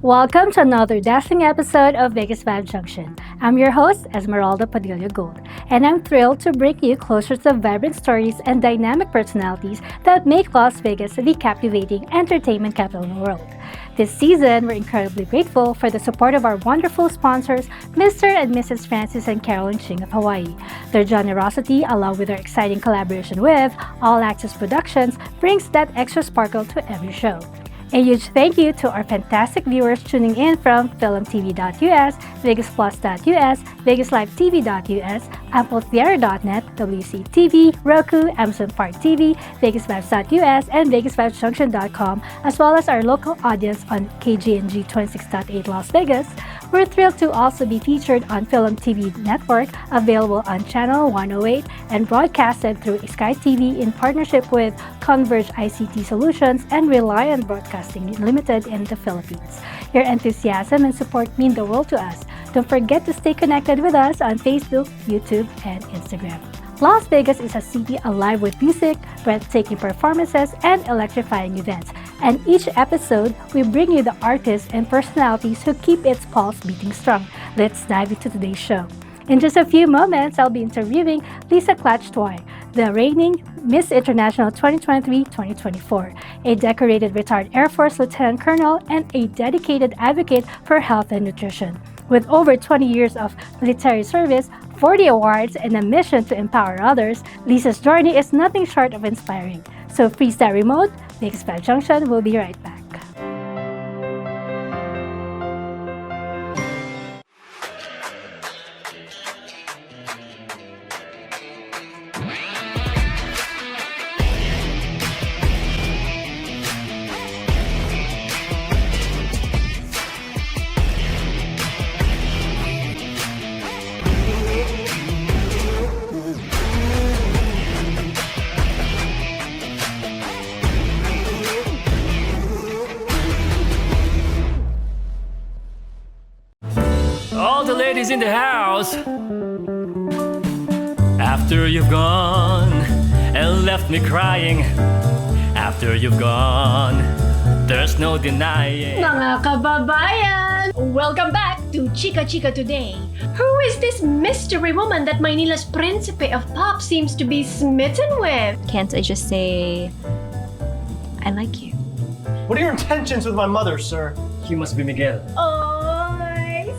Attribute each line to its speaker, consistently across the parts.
Speaker 1: Welcome to another dazzling episode of VegasVibes Junction. I'm your host, Esmeralda Padilla-Gould, and I'm thrilled to bring you closer to the vibrant stories and dynamic personalities that make Las Vegas the captivating entertainment capital of the world. This season, we're incredibly grateful for the support of our wonderful sponsors, Mr. and Mrs. Francis and Carolyn Ching of Hawaii. Their generosity, along with their exciting collaboration with All Access Productions, brings that extra sparkle to every show. A huge thank you to our fantastic viewers tuning in from filmtv.us, vegasplus.us, vegaslivetv.us, ampletheater.net, WCTV, Roku, Amazon Fire TV, vegasvibes.us, and vegasvibesjunction.com, as well as our local audience on KGNG 26.8 Las Vegas. We're thrilled to also be featured on Film TV Network, available on Channel 108 and broadcasted through Sky TV in partnership with Converge ICT Solutions and Reliant Broadcasting Limited in the Philippines. Your enthusiasm and support mean the world to us. Don't forget to stay connected with us on Facebook, YouTube, and Instagram. Las Vegas is a city alive with music, breathtaking performances, and electrifying events. And each episode, we bring you the artists and personalities who keep its pulse beating strong. Let's dive into today's show. In just a few moments, I'll be interviewing Lisa Clutch Tauai, the reigning Miss International 2023-2024, a decorated retired Air Force Lieutenant Colonel and a dedicated advocate for health and nutrition. With over 20 years of military service, 40 awards, and a mission to empower others, Lisa's journey is nothing short of inspiring. So freeze that remote. VegasVibes Junction will be right back.
Speaker 2: All the ladies in the house. After you've gone and left me crying, after you've gone, there's no denying.
Speaker 3: Mga kababayan! Welcome back to Chika Chika Today. Who is this mystery woman that Manila's Principe of Pop seems to be smitten with?
Speaker 4: Can't I just say, I like you?
Speaker 5: What are your intentions with my mother, sir?
Speaker 2: He must be Miguel.
Speaker 3: Oh,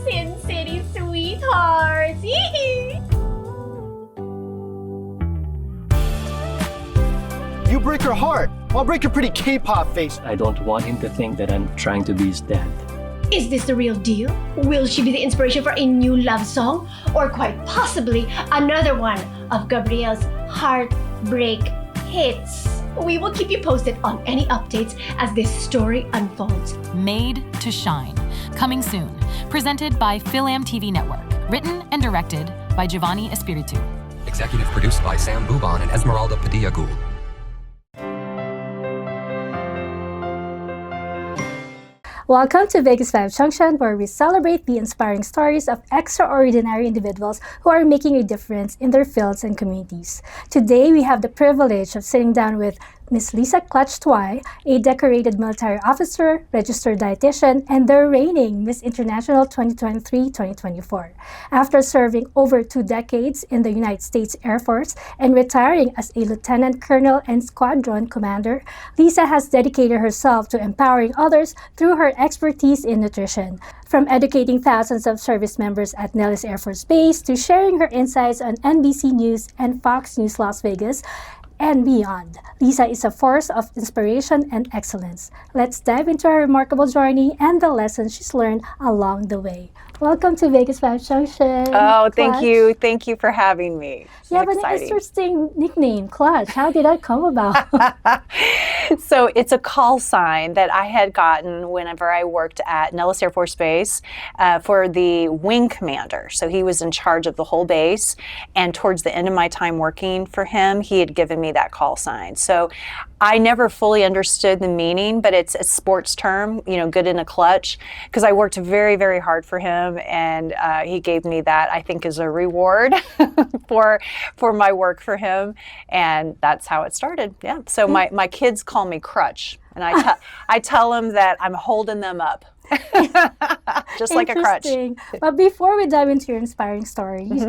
Speaker 3: Sin City sweethearts!
Speaker 5: You break her heart. I'll break your pretty K-pop face.
Speaker 2: I don't want him to think that I'm trying to be his dad.
Speaker 3: Is this the real deal? Will she be the inspiration for a new love song? Or quite possibly another one of Gabriel's heartbreak hits? We will keep you posted on any updates as this story unfolds.
Speaker 6: Made to Shine, coming soon. Presented by Film TV Network. Written and directed by Giovanni Espiritu.
Speaker 7: Executive produced by Sam Bubon and Esmeralda Padilla-Gould.
Speaker 1: Welcome to VegasVibes Junction, where we celebrate the inspiring stories of extraordinary individuals who are making a difference in their fields and communities. Today, we have the privilege of sitting down with Ms. Lisa Clutch Tauai, a decorated military officer, registered dietitian, and the reigning Miss International 2023-2024. After serving over 2 decades in the United States Air Force and retiring as a lieutenant colonel and squadron commander, Lisa has dedicated herself to empowering others through her expertise in nutrition. From educating thousands of service members at Nellis Air Force Base to sharing her insights on NBC News and Fox News Las Vegas, and beyond. Lisa is a force of inspiration and excellence. Let's dive into her remarkable journey and the lessons she's learned along the way. Welcome to VegasVibes Junction.
Speaker 8: Oh, thank
Speaker 1: Clutch.
Speaker 8: you. Thank you for having me.
Speaker 1: You have an interesting nickname, Clutch. How did that come about?
Speaker 8: So it's a call sign that I had gotten whenever I worked at Nellis Air Force Base for the wing commander. So he was in charge of the whole base. And towards the end of my time working for him, he had given me me that call sign. So I never fully understood the meaning, but it's a sports term, good in a clutch, because I worked very, very hard for him, and he gave me that, I think, as a reward for my work for him, and that's how it started. Yeah. So my kids call me Crutch, and I tell them that I'm holding them up. Just like a crutch.
Speaker 1: But before we dive into your inspiring stories,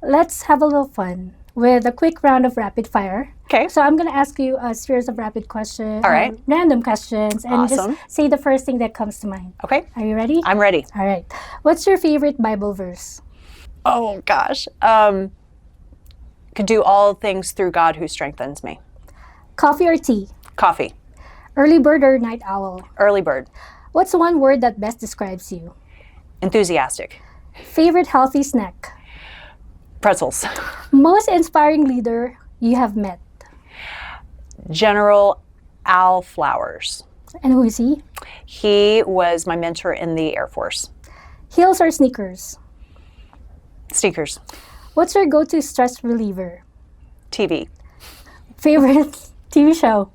Speaker 1: let's have a little fun with a quick round of rapid fire.
Speaker 8: Okay.
Speaker 1: So I'm going to ask you a series of rapid questions,
Speaker 8: all right,
Speaker 1: random questions, and
Speaker 8: awesome,
Speaker 1: just say the first thing that comes to mind.
Speaker 8: Okay.
Speaker 1: Are you ready?
Speaker 8: I'm ready.
Speaker 1: All right. What's your favorite Bible verse?
Speaker 8: Oh, gosh. Could do all things through God who strengthens me.
Speaker 1: Coffee or tea?
Speaker 8: Coffee.
Speaker 1: Early bird or night owl?
Speaker 8: Early bird.
Speaker 1: What's one word that best describes you?
Speaker 8: Enthusiastic.
Speaker 1: Favorite healthy snack?
Speaker 8: Pretzels.
Speaker 1: Most inspiring leader you have met?
Speaker 8: General Al Flowers.
Speaker 1: And who is he?
Speaker 8: He was my mentor in the Air Force.
Speaker 1: Heels or sneakers?
Speaker 8: Sneakers.
Speaker 1: What's your go-to stress reliever?
Speaker 8: TV.
Speaker 1: Favorite TV show?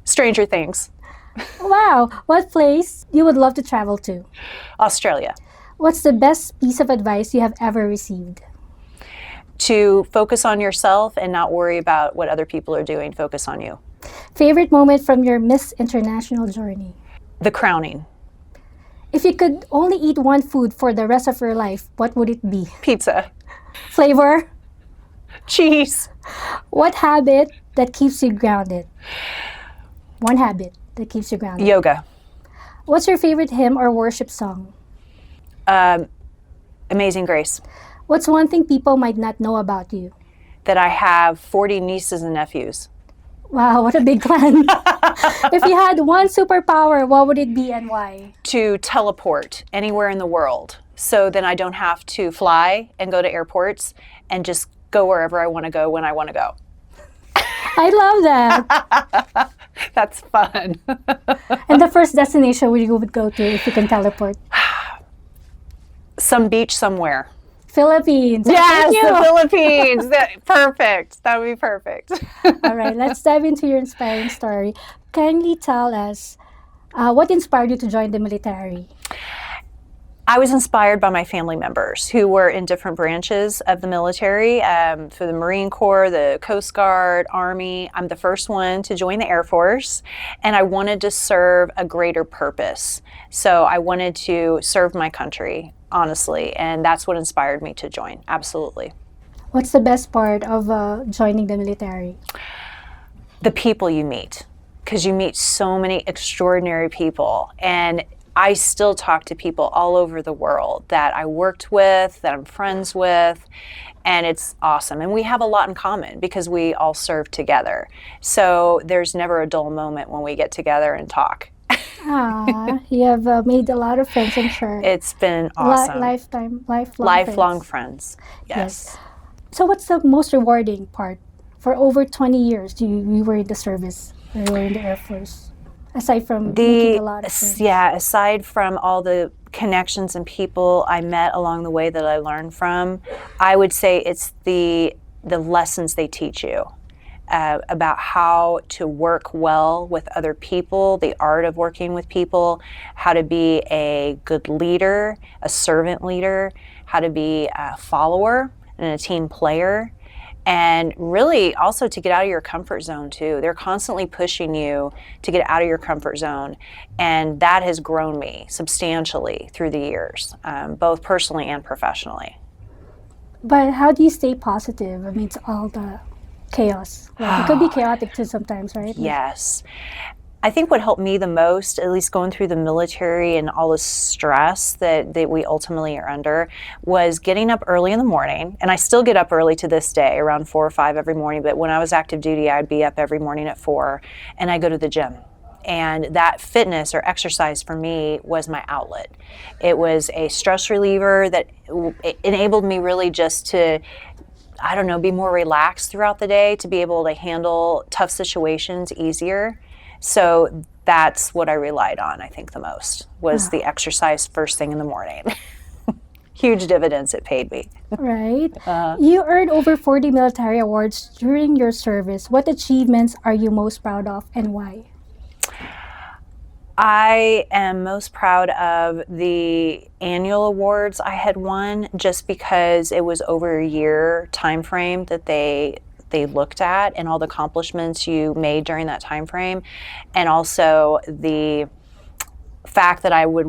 Speaker 8: Stranger Things.
Speaker 1: Wow. What place you would love to travel to?
Speaker 8: Australia.
Speaker 1: What's the best piece of advice you have ever received?
Speaker 8: To focus on yourself and not worry about what other people are doing. Focus on you.
Speaker 1: Favorite moment from your Miss International journey?
Speaker 8: The crowning.
Speaker 1: If you could only eat one food for the rest of your life, what would it be?
Speaker 8: Pizza.
Speaker 1: Flavor?
Speaker 8: Cheese.
Speaker 1: What habit that keeps you grounded? One habit that keeps you grounded.
Speaker 8: Yoga.
Speaker 1: What's your favorite hymn or worship song?
Speaker 8: Amazing Grace.
Speaker 1: What's one thing people might not know about you?
Speaker 8: That I have 40 nieces and nephews.
Speaker 1: Wow, what a big plan. If you had one superpower, what would it be and why?
Speaker 8: To teleport anywhere in the world. So then I don't have to fly and go to airports and just go wherever I want to go when I want to go.
Speaker 1: I love that.
Speaker 8: That's fun.
Speaker 1: And the first destination where you would go to if you can teleport?
Speaker 8: Some beach somewhere.
Speaker 1: Philippines.
Speaker 8: Yes, the Philippines. Perfect. That would be perfect.
Speaker 1: All right, let's dive into your inspiring story. Kindly tell us what inspired you to join the military?
Speaker 8: I was inspired by my family members who were in different branches of the military, for the Marine Corps, the Coast Guard, Army. I'm the first one to join the Air Force, and I wanted to serve a greater purpose. So I wanted to serve my country, honestly, and that's what inspired me to join. Absolutely.
Speaker 1: What's the best part of joining the military?
Speaker 8: The people you meet, because you meet so many extraordinary people, and I still talk to people all over the world that I worked with, that I'm friends with, and it's awesome. And we have a lot in common because we all serve together. So there's never a dull moment when we get together and talk.
Speaker 1: You have made a lot of friends, I'm sure.
Speaker 8: It's been awesome.
Speaker 1: Lifelong
Speaker 8: friends. Yes.
Speaker 1: So what's the most rewarding part? For over 20 years, you were in the service, you were in the Air Force. Aside from making a lot of friends.
Speaker 8: Yeah, aside from all the connections and people I met along the way that I learned from, I would say it's the lessons they teach you about how to work well with other people, the art of working with people, how to be a good leader, a servant leader, how to be a follower and a team player. And really also to get out of your comfort zone too. They're constantly pushing you to get out of your comfort zone. And that has grown me substantially through the years, both personally and professionally.
Speaker 1: But how do you stay positive amidst all the chaos? Like, it could be chaotic too sometimes, right?
Speaker 8: Yes. I think what helped me the most, at least going through the military and all the stress that we ultimately are under, was getting up early in the morning. And I still get up early to this day, around 4 or 5 every morning. But when I was active duty, I'd be up every morning at 4, and I go to the gym. And that fitness or exercise for me was my outlet. It was a stress reliever that enabled me really just to, I don't know, be more relaxed throughout the day, to be able to handle tough situations easier. So that's what I relied on, I think, the most, was the exercise first thing in the morning. huge dividends it paid me.
Speaker 1: Right? You earned over 40 military awards during your service. What achievements are you most proud of and why?
Speaker 8: I am most proud of the annual awards I had won, just because it was over a year time frame that they looked at, and all the accomplishments you made during that time frame, and also the fact that I would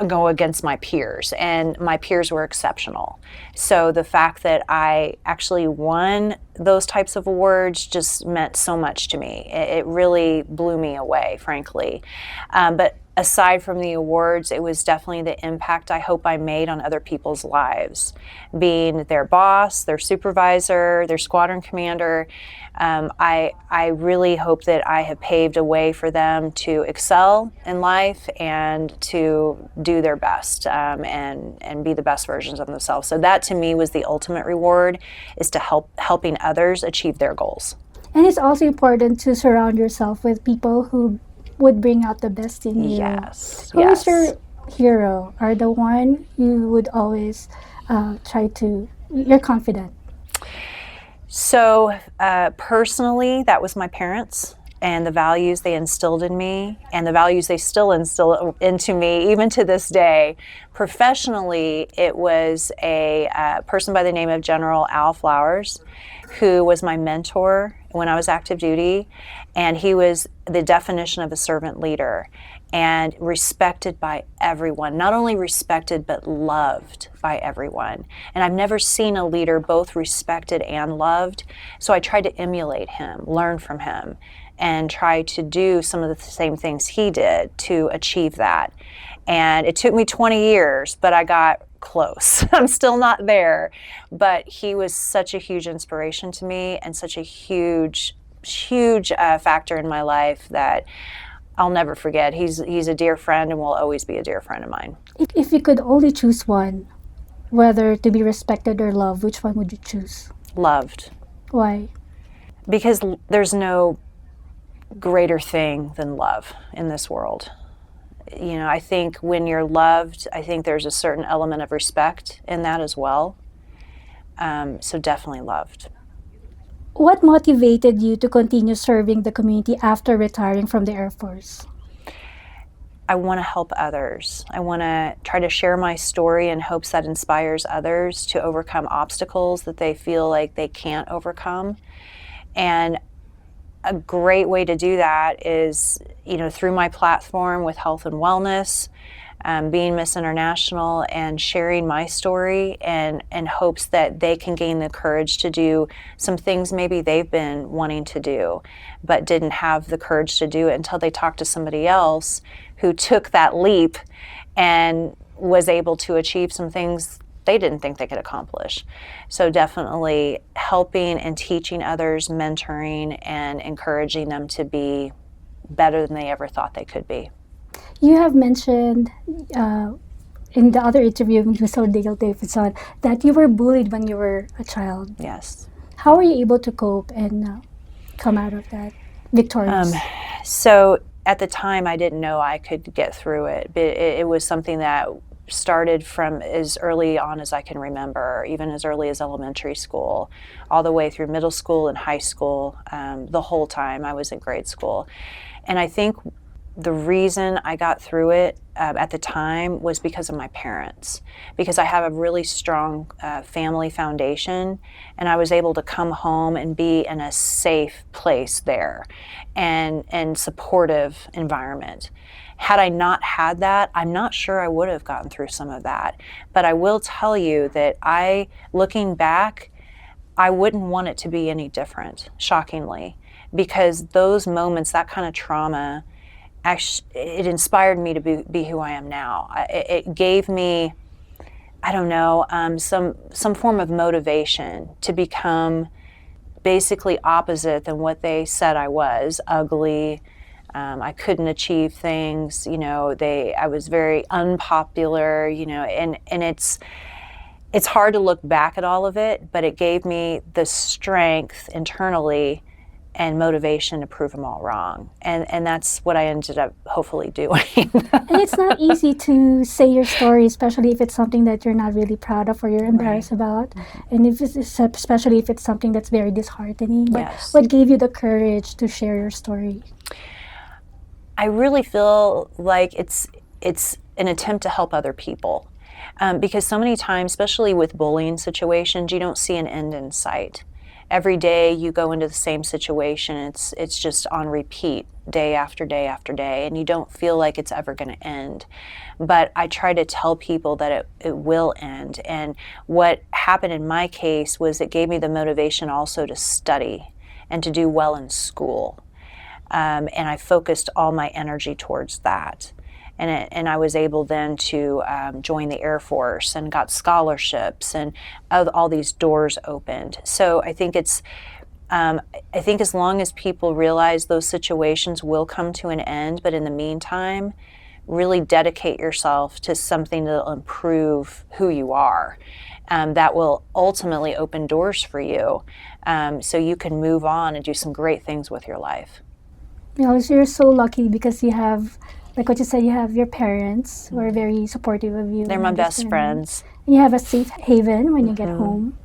Speaker 8: go against my peers, and my peers were exceptional. So the fact that I actually won those types of awards just meant so much to me. It really blew me away, frankly. But aside from the awards, it was definitely the impact I hope I made on other people's lives. Being their boss, their supervisor, their squadron commander, I really hope that I have paved a way for them to excel in life and to do their best, and be the best versions of themselves. So that to me was the ultimate reward, is to helping others achieve their goals.
Speaker 1: And it's also important to surround yourself with people who would bring out the best in you.
Speaker 8: Yes.
Speaker 1: Who is your hero, or the one you would always you're confident?
Speaker 8: So personally, that was my parents, and the values they instilled in me, and the values they still instill into me even to this day. Professionally, it was a person by the name of General Al Flowers, who was my mentor when I was active duty, and he was the definition of a servant leader and respected by everyone. Not only respected, but loved by everyone. And I've never seen a leader both respected and loved, so I tried to emulate him, learn from him, and try to do some of the same things he did to achieve that. And it took me 20 years, but I got close. I'm still not there, but he was such a huge inspiration to me, and such a huge factor in my life that I'll never forget. He's a dear friend, and will always be a dear friend of mine.
Speaker 1: If you could only choose one, whether to be respected or loved, which one would you choose?
Speaker 8: Loved.
Speaker 1: Why?
Speaker 8: Because there's no greater thing than love in this world. You know, I think when you're loved, I think there's a certain element of respect in that as well. So definitely loved.
Speaker 1: What motivated you to continue serving the community after retiring from the Air Force?
Speaker 8: I want to help others. I want to try to share my story in hopes that inspires others to overcome obstacles that they feel like they can't overcome. And a great way to do that is, you know, through my platform with health and wellness, being Miss International, and sharing my story, and in hopes that they can gain the courage to do some things maybe they've been wanting to do, but didn't have the courage to do it until they talked to somebody else who took that leap and was able to achieve some things they didn't think they could accomplish. So definitely helping and teaching others, mentoring, and encouraging them to be better than they ever thought they could be.
Speaker 1: You have mentioned in the other interview with Ms. O'Dale Davidson that you were bullied when you were a child.
Speaker 8: Yes.
Speaker 1: How were you able to cope and come out of that victorious?
Speaker 8: So at the time, I didn't know I could get through it. But it was something that started from as early on as I can remember, even as early as elementary school, all the way through middle school and high school, the whole time I was in grade school. And I think the reason I got through it at the time was because of my parents, because I have a really strong family foundation, and I was able to come home and be in a safe place there and supportive environment. Had I not had that, I'm not sure I would have gotten through some of that. But I will tell you that looking back, I wouldn't want it to be any different, shockingly, because those moments, that kind of trauma, it inspired me to be who I am now. It gave me, I don't know, some form of motivation to become basically opposite than what they said I was: ugly. I couldn't achieve things. You know, I was very unpopular. You know, and it's hard to look back at all of it, but it gave me the strength internally and motivation to prove them all wrong. And that's what I ended up hopefully doing.
Speaker 1: And it's not easy to say your story, especially if it's something that you're not really proud of or you're embarrassed about. And if especially if it's something that's very disheartening. But
Speaker 8: Yes.
Speaker 1: what gave you the courage to share your story?
Speaker 8: I really feel like it's an attempt to help other people. Because so many times, especially with bullying situations, you don't see an end in sight. Every day you go into the same situation, it's just on repeat day after day after day, and you don't feel like it's ever going to end. But I try to tell people that it will end. And what happened in my case was it gave me the motivation also to study and to do well in school. And I focused all my energy towards that. And I was able then to join the Air Force and got scholarships, and all these doors opened. So I think I think as long as people realize those situations will come to an end, but in the meantime, really dedicate yourself to something that will improve who you are. That will ultimately open doors for you, so you can move on and do some great things with your life.
Speaker 1: You know, so you're so lucky because you have, like what you said, you have your parents who are very supportive of you.
Speaker 8: They're my best friends.
Speaker 1: And you have a safe haven when you get home.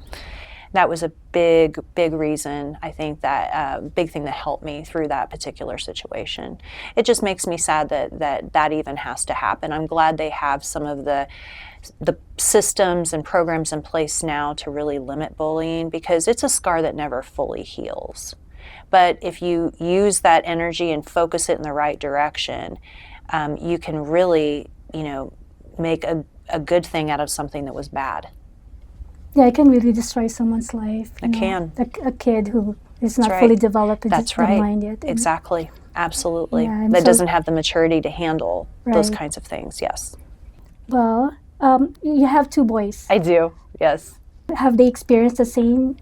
Speaker 8: That was a big reason, I think, that big thing that helped me through that particular situation. It just makes me sad that even has to happen. I'm glad they have some of the systems and programs in place now to really limit bullying, because it's a scar that never fully heals. But if you use that energy and focus it in the right direction, you can really, make a good thing out of something that was bad.
Speaker 1: Yeah, it can really destroy someone's life.
Speaker 8: It can.
Speaker 1: A kid who is not
Speaker 8: That's
Speaker 1: fully
Speaker 8: right.
Speaker 1: developed in
Speaker 8: That's
Speaker 1: their
Speaker 8: right.
Speaker 1: mind yet.
Speaker 8: Exactly. Absolutely.
Speaker 1: Yeah, and
Speaker 8: that
Speaker 1: so-
Speaker 8: doesn't have the maturity to handle those
Speaker 1: Right.
Speaker 8: kinds of things. Yes.
Speaker 1: Well, you have 2 boys.
Speaker 8: I do. Yes.
Speaker 1: Have they experienced the same?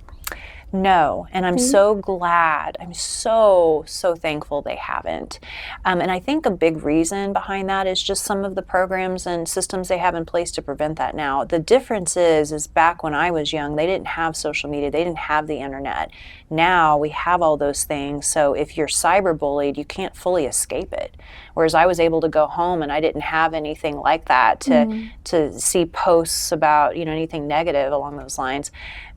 Speaker 8: No, and I'm so glad. I'm so thankful they haven't. And I think a big reason behind that is just some of the programs and systems they have in place to prevent that now. The difference is back when I was young, they didn't have social media, they didn't have the internet. Now we have all those things, so if you're cyberbullied, you can't fully escape it. Whereas I was able to go home and I didn't have anything like that to see posts about anything negative along those lines.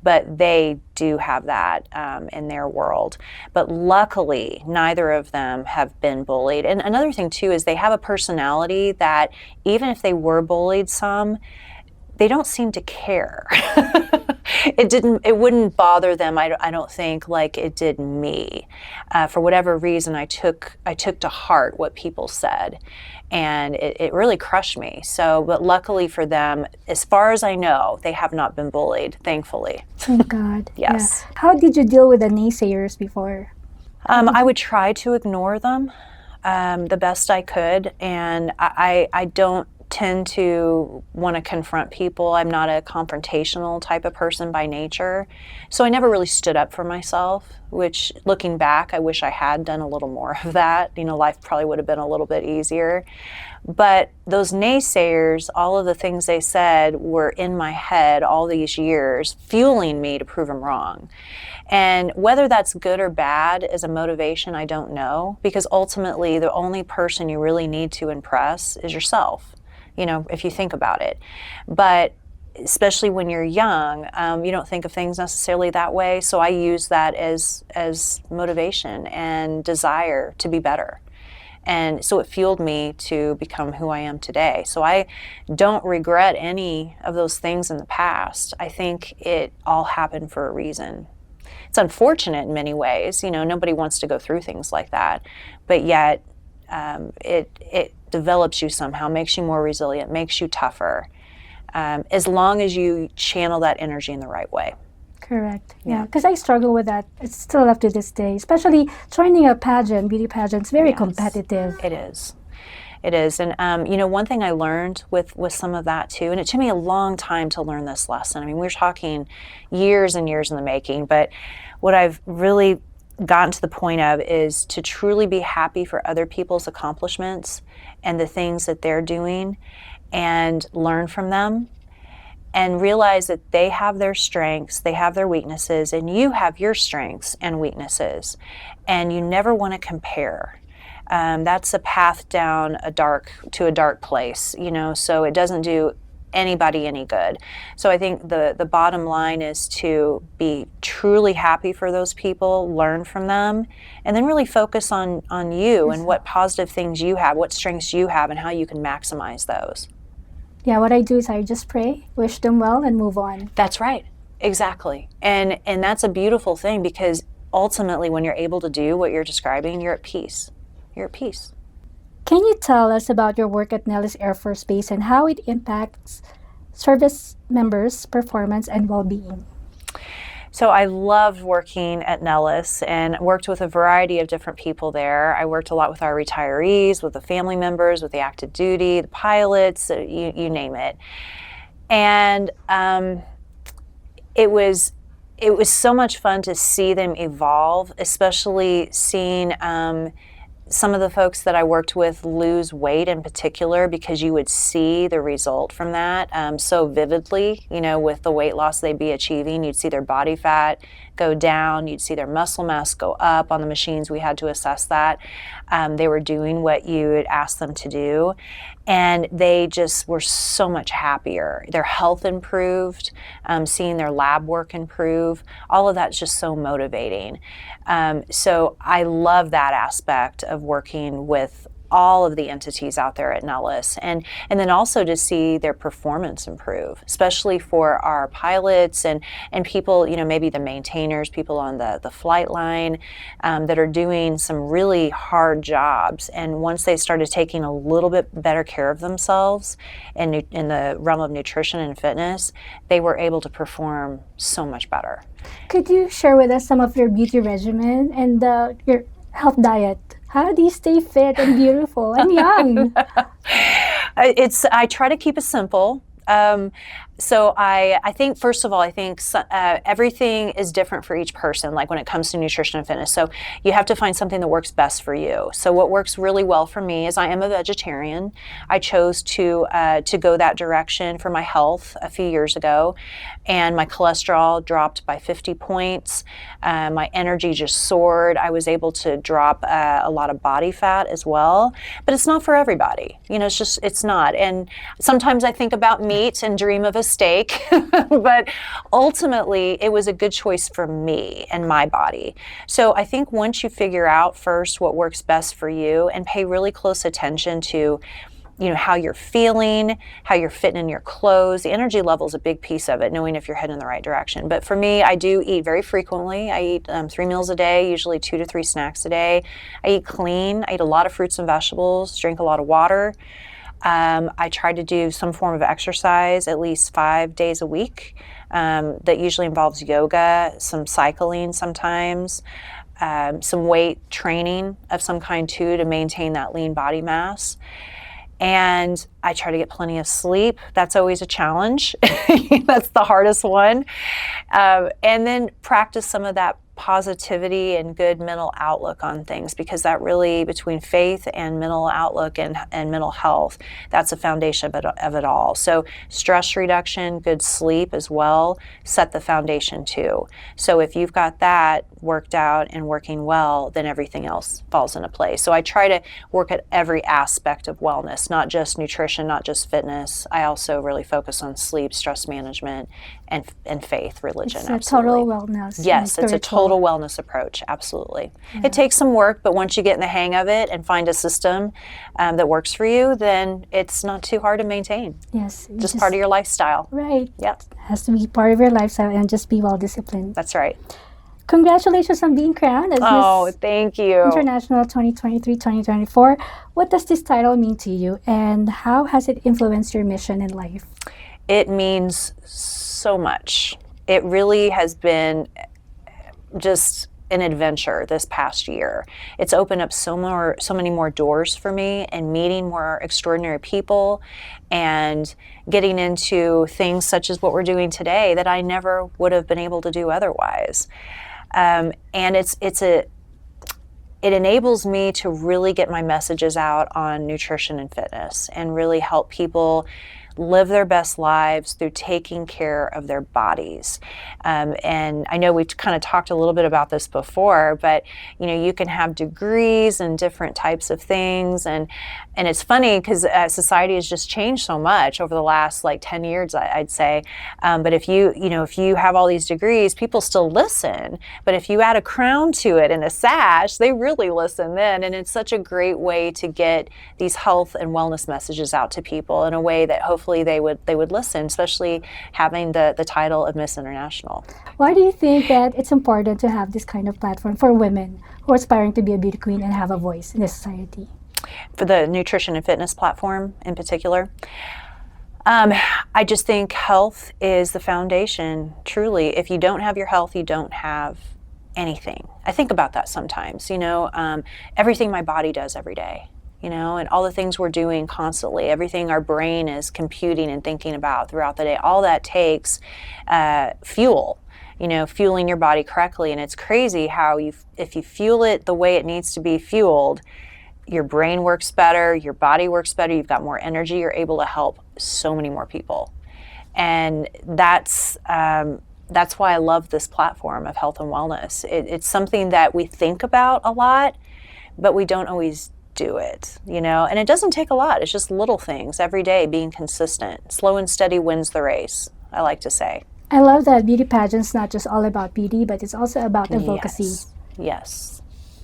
Speaker 8: But they do have that in their world. But luckily, neither of them have been bullied. And another thing too is they have a personality that even if they were bullied some, they don't seem to care. It wouldn't bother them, I don't think, like it did me. For whatever reason, I took to heart what people said, and it really crushed me. So, but luckily for them, as far as I know, they have not been bullied, thankfully.
Speaker 1: Thank God.
Speaker 8: Yes.
Speaker 1: Yeah. How did you deal with the naysayers before?
Speaker 8: I would try to ignore them the best I could, and I don't tend to want to confront people. I'm not a confrontational type of person by nature. So I never really stood up for myself, which looking back, I wish I had done a little more of that. Life probably would have been a little bit easier. But those naysayers, all of the things they said were in my head all these years, fueling me to prove them wrong. And whether that's good or bad as a motivation, I don't know, because ultimately the only person you really need to impress is yourself. If you think about it. But especially when you're young, you don't think of things necessarily that way. So I use that as motivation and desire to be better. And so it fueled me to become who I am today. So I don't regret any of those things in the past. I think it all happened for a reason. It's unfortunate in many ways. Nobody wants to go through things like that. But yet it develops you somehow, makes you more resilient, makes you tougher, as long as you channel that energy in the right way.
Speaker 1: Correct. Yeah, because I struggle with that. It's still up to this day, especially joining a pageant, beauty pageant. It's very competitive.
Speaker 8: It is. It is. And, one thing I learned with some of that too, and it took me a long time to learn this lesson. I mean, we're talking years and years in the making, but what I've really gotten to the point of is to truly be happy for other people's accomplishments and the things that they're doing and learn from them. and realize that they have their strengths, they have their weaknesses, and you have your strengths and weaknesses. And you never want to compare. That's a path down to a dark place, so it doesn't do anybody any good. So I think the bottom line is to be truly happy for those people, learn from them, and then really focus on you and what positive things you have, what strengths you have, and how you can maximize those.
Speaker 1: Yeah, what I do is I just pray, wish them well, and move on.
Speaker 8: That's right. Exactly. And that's a beautiful thing, because ultimately when you're able to do what you're describing, you're at peace. You're at peace.
Speaker 1: Can you tell us about your work at Nellis Air Force Base and how it impacts service members' performance and well-being?
Speaker 8: So I loved working at Nellis and worked with a variety of different people there. I worked a lot with our retirees, with the family members, with the active duty, the pilots, you name it. And it was so much fun to see them evolve, especially seeing some of the folks that I worked with lose weight in particular, because you would see the result from that so vividly, with the weight loss they'd be achieving. You'd see their body fat go down, you'd see their muscle mass go up on the machines. We had to assess that. They were doing what you had asked them to do, and they just were so much happier. Their health improved, seeing their lab work improve. All of that's just so motivating. So I love that aspect of working with all of the entities out there at Nellis, and then also to see their performance improve, especially for our pilots and people, maybe the maintainers, people on the flight line that are doing some really hard jobs. And once they started taking a little bit better care of themselves in the realm of nutrition and fitness, they were able to perform so much better.
Speaker 1: Could you share with us some of your beauty regimen and your health diet? How do you stay fit and beautiful and young?
Speaker 8: I try to keep it simple. So I think, first of all, everything is different for each person, like when it comes to nutrition and fitness. So you have to find something that works best for you. So what works really well for me is I am a vegetarian. I chose to go that direction for my health a few years ago, and my cholesterol dropped by 50 points. My energy just soared. I was able to drop a lot of body fat as well, but it's not for everybody. It's not. And sometimes I think about meat and dream of a steak, but ultimately it was a good choice for me and my body. So I think once you figure out first what works best for you and pay really close attention to how you're feeling, how you're fitting in your clothes. The energy level is a big piece of it, knowing if you're heading in the right direction. But for me, I do eat very frequently. I eat 3 meals a day, usually 2 to 3 snacks a day. I eat clean. I eat a lot of fruits and vegetables, drink a lot of water. I try to do some form of exercise at least 5 days a week. That usually involves yoga, some cycling sometimes, some weight training of some kind too, to maintain that lean body mass. And I try to get plenty of sleep. That's always a challenge. That's the hardest one. And then practice some of that positivity and good mental outlook on things, because that really, between faith and mental outlook and mental health, that's the foundation of it all. So stress reduction, good sleep as well, set the foundation too. So if you've got that worked out and working well, then everything else falls into place. So I try to work at every aspect of wellness, not just nutrition, not just fitness. I also really focus on sleep, stress management, and faith, religion.
Speaker 1: It's a
Speaker 8: absolutely.
Speaker 1: total wellness.
Speaker 8: Yes, it's a total wellness approach, absolutely. Yeah. It takes some work, but once you get in the hang of it and find a system that works for you, then it's not too hard to maintain.
Speaker 1: Yes.
Speaker 8: Just part of your lifestyle.
Speaker 1: Right.
Speaker 8: Yep.
Speaker 1: It has to be part of your lifestyle and just be well disciplined.
Speaker 8: That's right.
Speaker 1: Congratulations on being crowned as Miss
Speaker 8: thank you.
Speaker 1: International 2023-2024. What does this title mean to you, and how has it influenced your mission in life?
Speaker 8: It means so much. It really has been just an adventure this past year. It's opened up so many more doors for me, and meeting more extraordinary people and getting into things such as what we're doing today that I never would have been able to do otherwise. And it enables me to really get my messages out on nutrition and fitness and really help people live their best lives through taking care of their bodies. And I know we've kind of talked a little bit about this before, but you can have degrees and different types of things, and it's funny because society has just changed so much over the last like 10 years, I'd say. But if you have all these degrees, people still listen. But if you add a crown to it and a sash, they really listen then. And it's such a great way to get these health and wellness messages out to people in a way that hopefully they would listen, especially having the title of Miss International.
Speaker 1: Why do you think that it's important to have this kind of platform for women who are aspiring to be a beauty queen and have a voice in the society?
Speaker 8: For the nutrition and fitness platform in particular, I just think health is the foundation, truly. If you don't have your health, you don't have anything. I think about that sometimes, everything my body does every day, and all the things we're doing constantly, everything our brain is computing and thinking about throughout the day, all that takes fuel, fueling your body correctly. And it's crazy how if you fuel it the way it needs to be fueled, your brain works better, your body works better, you've got more energy, you're able to help so many more people. And that's why I love this platform of health and wellness. It's something that we think about a lot, but we don't always do it, and it doesn't take a lot. It's just little things every day, being consistent. Slow and steady wins the race, I like to say.
Speaker 1: I love that beauty pageant's not just all about beauty, but it's also about advocacy.
Speaker 8: Yes.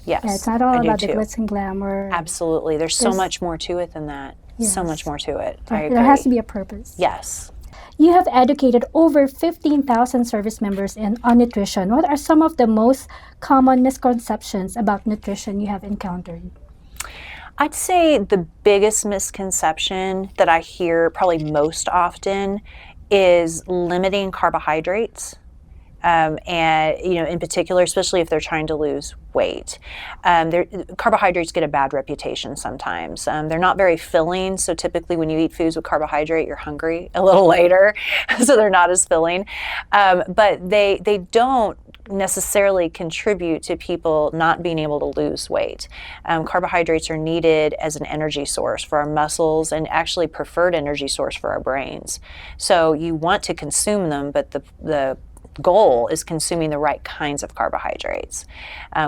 Speaker 1: Yeah, it's not all about the glitz and glamour.
Speaker 8: Absolutely. There's so much more to it than that.
Speaker 1: Yes.
Speaker 8: So much more to it. I agree.
Speaker 1: There has to be a purpose.
Speaker 8: Yes.
Speaker 1: You have educated over 15,000 service members on nutrition. What are some of the most common misconceptions about nutrition you have encountered?
Speaker 8: I'd say the biggest misconception that I hear probably most often is limiting carbohydrates. And in particular, especially if they're trying to lose weight. Carbohydrates get a bad reputation sometimes. They're not very filling, so typically when you eat foods with carbohydrate, you're hungry a little later, so they're not as filling. But they don't necessarily contribute to people not being able to lose weight. Carbohydrates are needed as an energy source for our muscles and actually preferred energy source for our brains. So you want to consume them, but the goal is consuming the right kinds of carbohydrates,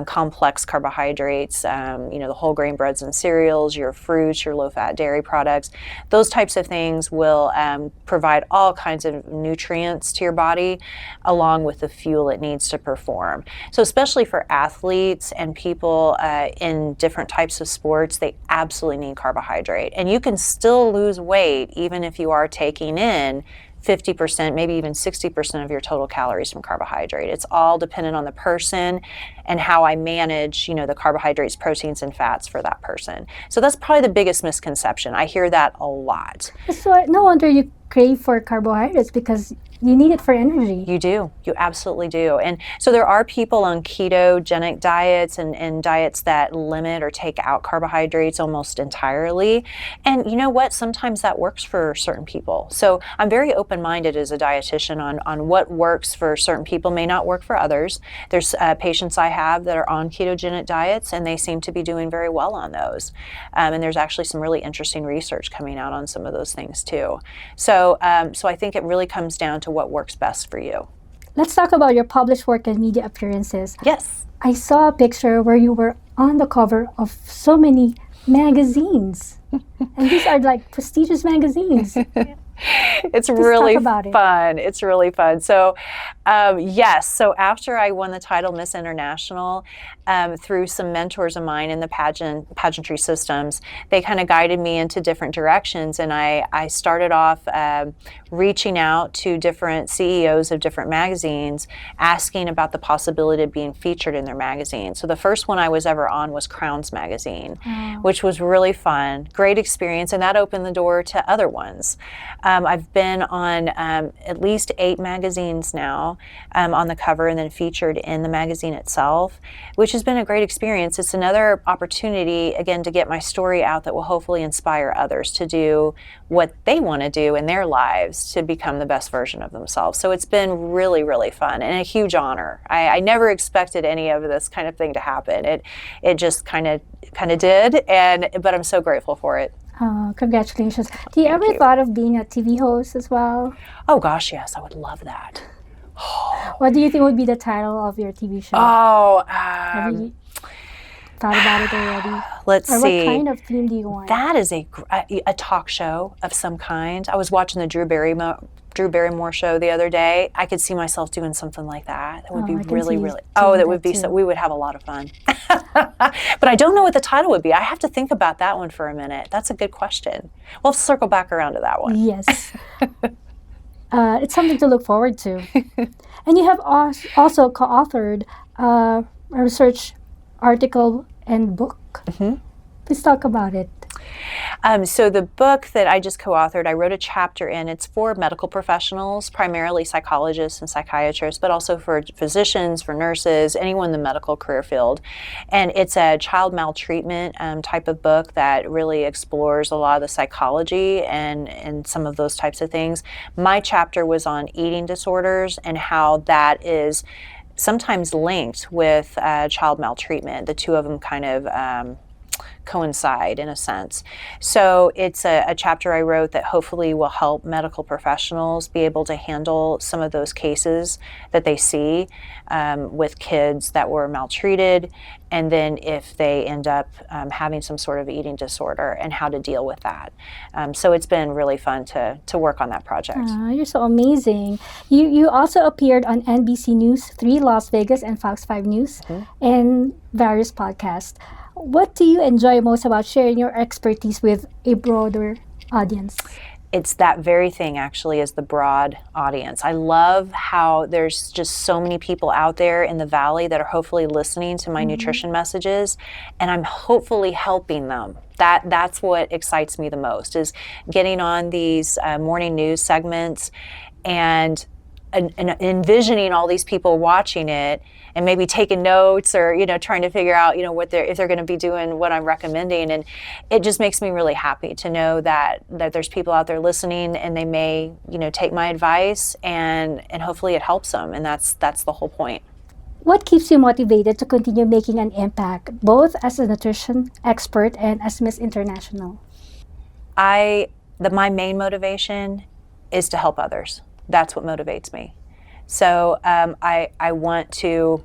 Speaker 8: complex carbohydrates, the whole grain breads and cereals, your fruits, your low-fat dairy products. Those types of things will provide all kinds of nutrients to your body along with the fuel it needs to perform. So especially for athletes and people in different types of sports, they absolutely need carbohydrate. And you can still lose weight even if you are taking in 50%, maybe even 60% of your total calories from carbohydrate. It's all dependent on the person and how I manage, the carbohydrates, proteins, and fats for that person. So that's probably the biggest misconception. I hear that a lot.
Speaker 1: So no wonder you crave for carbohydrates because you need it for energy.
Speaker 8: You do. You absolutely do. And so there are people on ketogenic diets and diets that limit or take out carbohydrates almost entirely. And you know what? Sometimes that works for certain people. So I'm very open-minded as a dietitian on what works for certain people may not work for others. There's patients I have that are on ketogenic diets and they seem to be doing very well on those. And there's actually some really interesting research coming out on some of those things too. So I think it really comes down to what works best for you.
Speaker 1: Let's talk about your published work and media appearances.
Speaker 8: Yes.
Speaker 1: I saw a picture where you were on the cover of so many magazines. And these are like prestigious magazines.
Speaker 8: It's really fun. It's really fun. So, yes. So after I won the title Miss International, through some mentors of mine in the pageantry systems, they kind of guided me into different directions. And I started off reaching out to different CEOs of different magazines, asking about the possibility of being featured in their magazine. So the first one I was ever on was Crown's magazine, which was really fun, great experience, and that opened the door to other ones. I've been on at least 8 magazines now on the cover and then featured in the magazine itself, which is has been a great experience. It's another opportunity, again, to get my story out that will hopefully inspire others to do what they want to do in their lives to become the best version of themselves. So it's been really, really fun and a huge honor. I never expected any of this kind of thing to happen. It just kind of did, but I'm so grateful for it.
Speaker 1: Oh, congratulations. Do you ever thought of being a TV host as well?
Speaker 8: Oh gosh, yes, I would love that.
Speaker 1: What do you think would be the title of your TV show?
Speaker 8: Oh,
Speaker 1: Have you thought about it already?
Speaker 8: Let's see.
Speaker 1: What kind of theme do you want?
Speaker 8: That is a talk show of some kind. I was watching the Drew Barrymore show the other day. I could see myself doing something like that. That would be really. That would be so. We would have a lot of fun. But I don't know what the title would be. I have to think about that one for a minute. That's a good question. We'll circle back around to that one.
Speaker 1: Yes. It's something to look forward to. And you have also co-authored a research article and book. Mm-hmm. Please talk about it.
Speaker 8: So the book that I just co-authored, I wrote a chapter in. It's for medical professionals, primarily psychologists and psychiatrists, but also for physicians, for nurses, anyone in the medical career field. And it's a child maltreatment type of book that really explores a lot of the psychology and some of those types of things. My chapter was on eating disorders and how that is sometimes linked with child maltreatment. The two of them kind of coincide in a sense. So it's a chapter I wrote that hopefully will help medical professionals be able to handle some of those cases that they see with kids that were maltreated, and then if they end up having some sort of eating disorder and how to deal with that. So it's been really fun to work on that project.
Speaker 1: You're so amazing. You also appeared on NBC News 3 Las Vegas and Fox 5 News and various podcasts. What do you enjoy most about sharing your expertise with a broader audience?
Speaker 8: It's that very thing, actually, is the broad audience. I love how there's just so many people out there in the Valley that are hopefully listening to my nutrition messages, and I'm hopefully helping them. That's what excites me the most, is getting on these morning news segments and envisioning all these people watching it and maybe taking notes or trying to figure out if they're going to be doing what I'm recommending. And it just makes me really happy to know that there's people out there listening and they may take my advice and hopefully it helps them, and that's the whole point.
Speaker 1: What keeps you motivated to continue making an impact, both as a nutrition expert and as Miss International?
Speaker 8: My main motivation is to help others. That's what motivates me. So I want to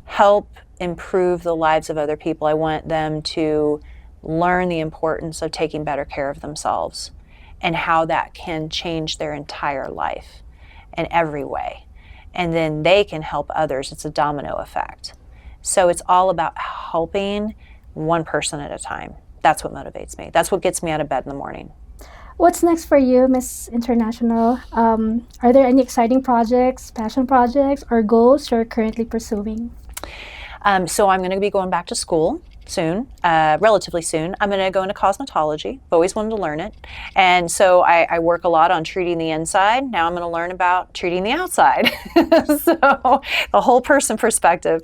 Speaker 8: help improve the lives of other people. I want them to learn the importance of taking better care of themselves and how that can change their entire life in every way. And then they can help others. It's a domino effect. So it's all about helping one person at a time. That's what motivates me. That's what gets me out of bed in the morning.
Speaker 1: What's next for you, Miss International? Are there any exciting projects, passion projects, or goals you're currently pursuing?
Speaker 8: So I'm going to be going back to school soon, relatively soon. I'm going to go into cosmetology. I've always wanted to learn it. And so I work a lot on treating the inside. Now I'm going to learn about treating the outside. So the whole person perspective.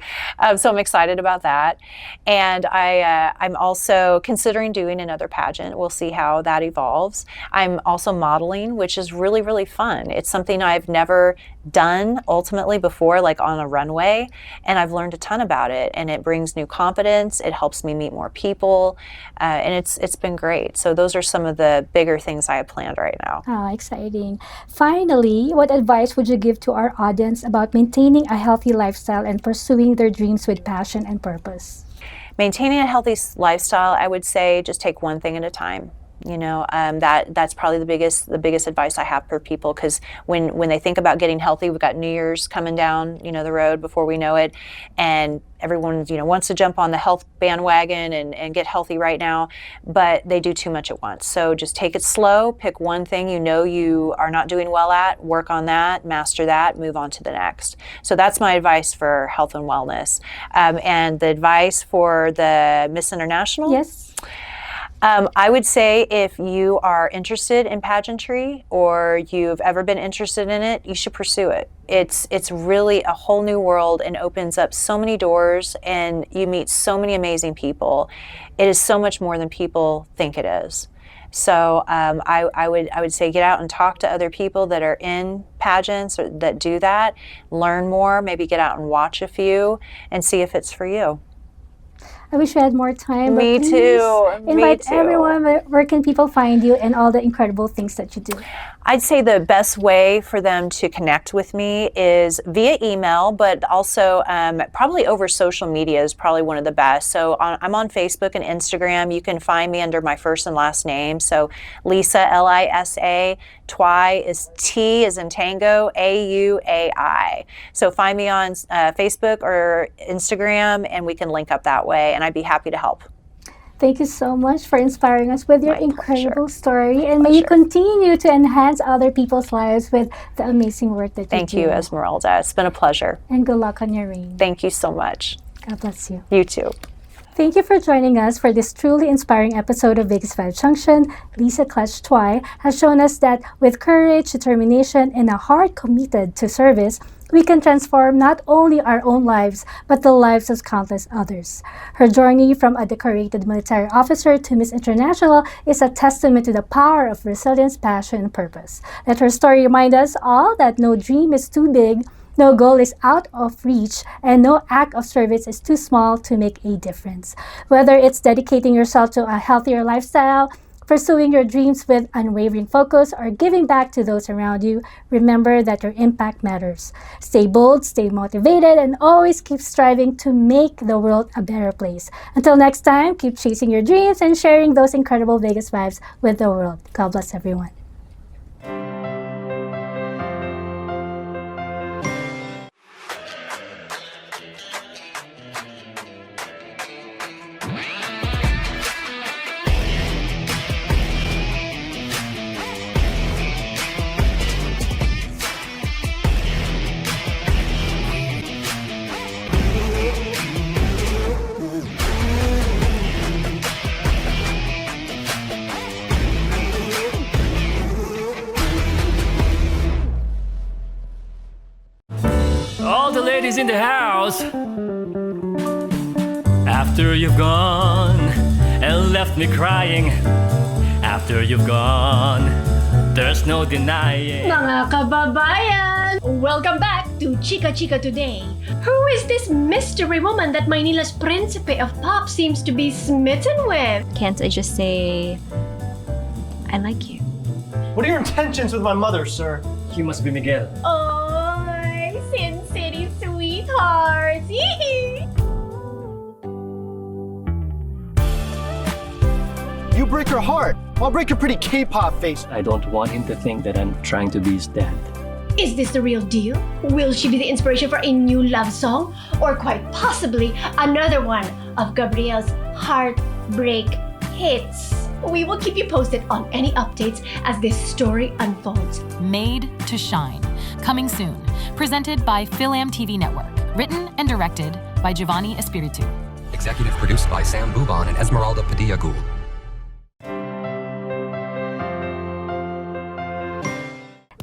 Speaker 8: So I'm excited about that. And I'm also considering doing another pageant. We'll see how that evolves. I'm also modeling, which is really, really fun. It's something I've never done ultimately before, like on a runway, and I've learned a ton about it, and it brings new confidence. It helps me meet more people, and it's been great. So those are some of the bigger things I have planned right now.
Speaker 1: Oh, exciting. Finally, what advice would you give to our audience about maintaining a healthy lifestyle and pursuing their dreams with passion and purpose?
Speaker 8: Maintaining a healthy lifestyle, I would say just take one thing at a time. That's probably the biggest advice I have for people, because when they think about getting healthy, we've got New Year's coming down the road before we know it, and everyone wants to jump on the health bandwagon and get healthy right now, but they do too much at once. So just take it slow, pick one thing you are not doing well at, work on that, master that, move on to the next. So that's my advice for health and wellness. And the advice for the Miss International?
Speaker 1: Yes.
Speaker 8: I would say if you are interested in pageantry or you've ever been interested in it, you should pursue it. It's really a whole new world and opens up so many doors, and you meet so many amazing people. It is so much more than people think it is. So I would say get out and talk to other people that are in pageants or that do that. Learn more. Maybe get out and watch a few and see if it's for you.
Speaker 1: I wish we had more time.
Speaker 8: Me
Speaker 1: but please
Speaker 8: too.
Speaker 1: Invite
Speaker 8: Me too.
Speaker 1: everyone. Where can people find you and all the incredible things that you do?
Speaker 8: I'd say the best way for them to connect with me is via email, but also probably over social media is probably one of the best. So I'm on Facebook and Instagram. You can find me under my first and last name. So Lisa, Lisa, Tauai is T as in Tango, Auai. So find me on Facebook or Instagram, and we can link up that way, and I'd be happy to help.
Speaker 1: Thank you so much for inspiring us with your
Speaker 8: My
Speaker 1: incredible
Speaker 8: pleasure.
Speaker 1: story. And may you continue to enhance other people's lives with the amazing work that you do.
Speaker 8: Thank you, Esmeralda. It's been a pleasure.
Speaker 1: And good luck on your reign.
Speaker 8: Thank you so much.
Speaker 1: God bless you.
Speaker 8: You too.
Speaker 1: Thank you for joining us for this truly inspiring episode of VegasVibes Junction. Lisa Clutch Tauai has shown us that with courage, determination, and a heart committed to service, we can transform not only our own lives, but the lives of countless others. Her journey from a decorated military officer to Miss International is a testament to the power of resilience, passion, and purpose. Let her story remind us all that no dream is too big, no goal is out of reach, and no act of service is too small to make a difference. Whether it's dedicating yourself to a healthier lifestyle, pursuing your dreams with unwavering focus, or giving back to those around you, remember that your impact matters. Stay bold, stay motivated, and always keep striving to make the world a better place. Until next time, keep chasing your dreams and sharing those incredible Vegas vibes with the world. God bless everyone.
Speaker 2: All the ladies in the house. After you've gone and left me crying. After you've gone, there's no denying.
Speaker 3: Mga kababayan! Welcome back to Chika Chika Today. Who is this mystery woman that Maynila's Principe of Pop seems to be smitten with?
Speaker 4: Can't I just say, I like you?
Speaker 5: What are your intentions with my mother, sir?
Speaker 2: He must be Miguel.
Speaker 3: Oh, Sin City sweethearts!
Speaker 5: You break her heart, I'll break your pretty K-pop face.
Speaker 2: I don't want him to think that I'm trying to be his dad.
Speaker 3: Is this the real deal? Will she be the inspiration for a new love song? Or quite possibly another one of Gabriel's heartbreak hits? We will keep you posted on any updates as this story unfolds.
Speaker 6: Made to Shine. Coming soon. Presented by Philam TV Network. Written and directed by Giovanni Espiritu.
Speaker 7: Executive produced by Sam Bubon and Esmeralda Padilla-Gould.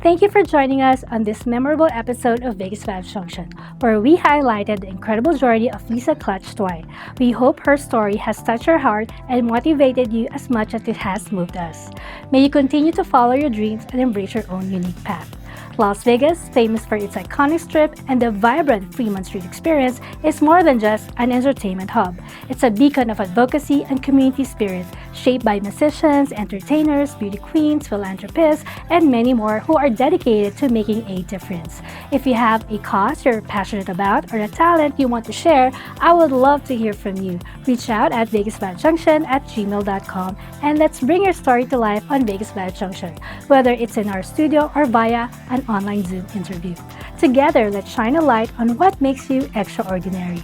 Speaker 1: Thank you for joining us on this memorable episode of VegasVibes Junction, where we highlighted the incredible journey of Lisa Clutch Tauai. We hope her story has touched your heart and motivated you as much as it has moved us. May you continue to follow your dreams and embrace your own unique path. Las Vegas, famous for its iconic strip and the vibrant Fremont Street experience, is more than just an entertainment hub. It's a beacon of advocacy and community spirit, shaped by musicians, entertainers, beauty queens, philanthropists, and many more who are dedicated to making a difference. If you have a cause you're passionate about or a talent you want to share, I would love to hear from you. Reach out at VegasVibesJunction@gmail.com and let's bring your story to life on Vegas Vibes Junction, whether it's in our studio or via an online Zoom interview. Together, let's shine a light on what makes you extraordinary.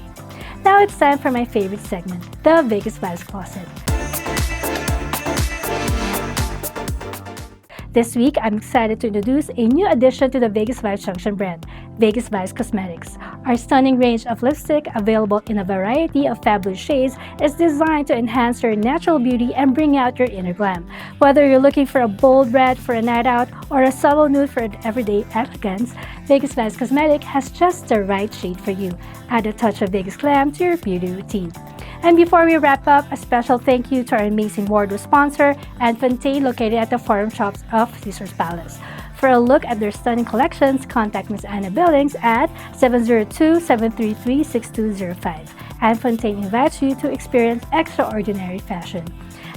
Speaker 1: Now it's time for my favorite segment, the Vegas Vibes Closet. This week, I'm excited to introduce a new addition to the Vegas Vibes Junction brand, VegasVibes Cosmetics. Our stunning range of lipstick, available in a variety of fabulous shades, is designed to enhance your natural beauty and bring out your inner glam. Whether you're looking for a bold red for a night out or a subtle nude for everyday elegance, VegasVibes Cosmetics has just the right shade for you. Add a touch of Vegas glam to your beauty routine. And before we wrap up, a special thank you to our amazing wardrobe sponsor, Anne Fontaine, located at the Forum Shops of Caesars Palace. For a look at their stunning collections, contact Ms. Anna Billings at 702-733-6205. Anne Fontaine invites you to experience extraordinary fashion.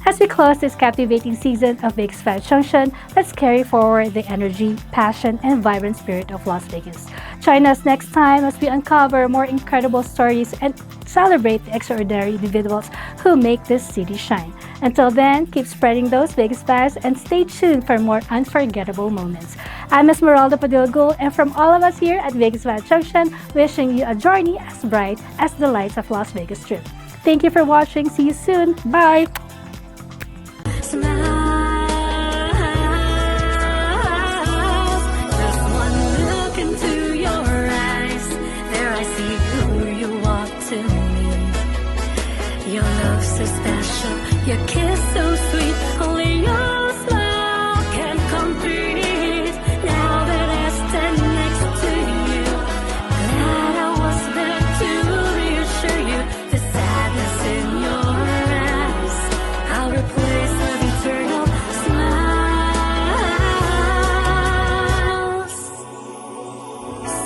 Speaker 1: As we close this captivating season of VegasVibes Junction, let's carry forward the energy, passion, and vibrant spirit of Las Vegas. Join us next time as we uncover more incredible stories and celebrate the extraordinary individuals who make this city shine. Until then, keep spreading those Vegas vibes and stay tuned for more unforgettable moments. I'm Esmeralda Padilla-Gould, and from all of us here at VegasVibes Junction, wishing you a journey as bright as the lights of Las Vegas Strip. Thank you for watching. See you soon. Bye!
Speaker 9: Just one look into your eyes, there I see who you are to me. Your love so special, your kiss so sweet, only your smile can complete. Now that I stand next to you, glad I was there to reassure you. The sadness in your eyes, I'll replace with eternal smiles.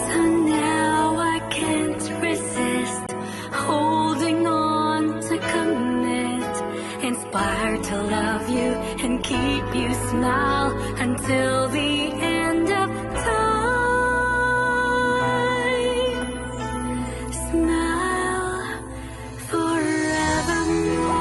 Speaker 9: So now I can't resist holding on to commit, inspired to love you and keep you smile until the end of time. Smile forevermore.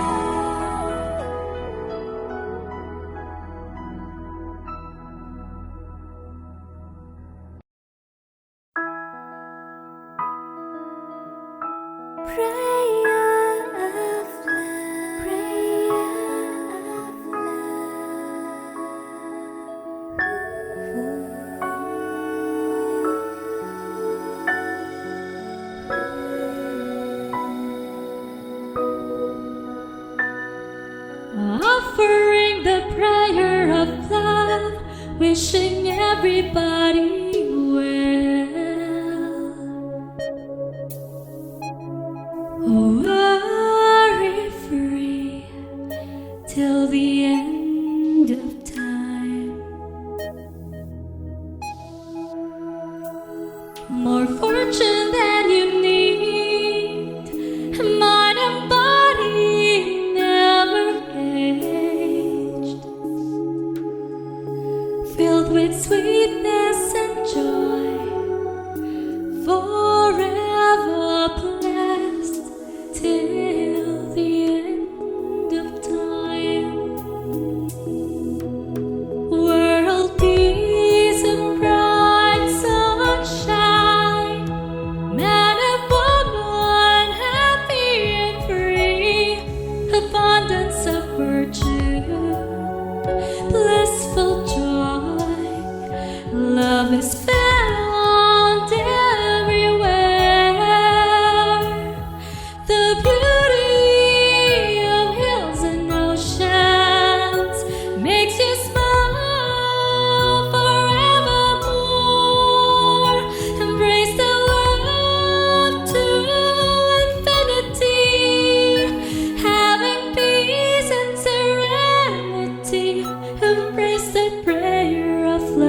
Speaker 10: Offering the prayer of love, wishing everybody well. Worry free till the end of time. More fortune than you need, mind and body never aged, filled with sweetness and joy, forever blessed till the end of time. World peace and bright sunshine, man and woman happy and free, abundance of virtue, blissful joy, love is found everywhere. The beauty of hills and oceans makes you smile forevermore. Embrace the love to infinity, having peace and serenity. Embrace the prayer of love.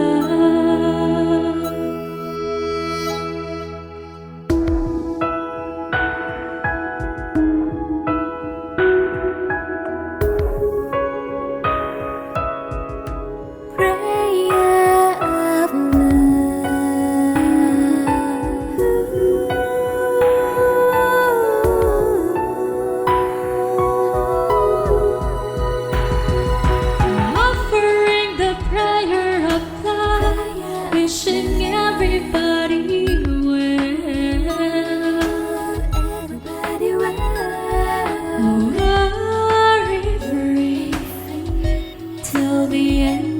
Speaker 10: Prayer of Offering the prayer of love, wishing everybody well. Worry free till the end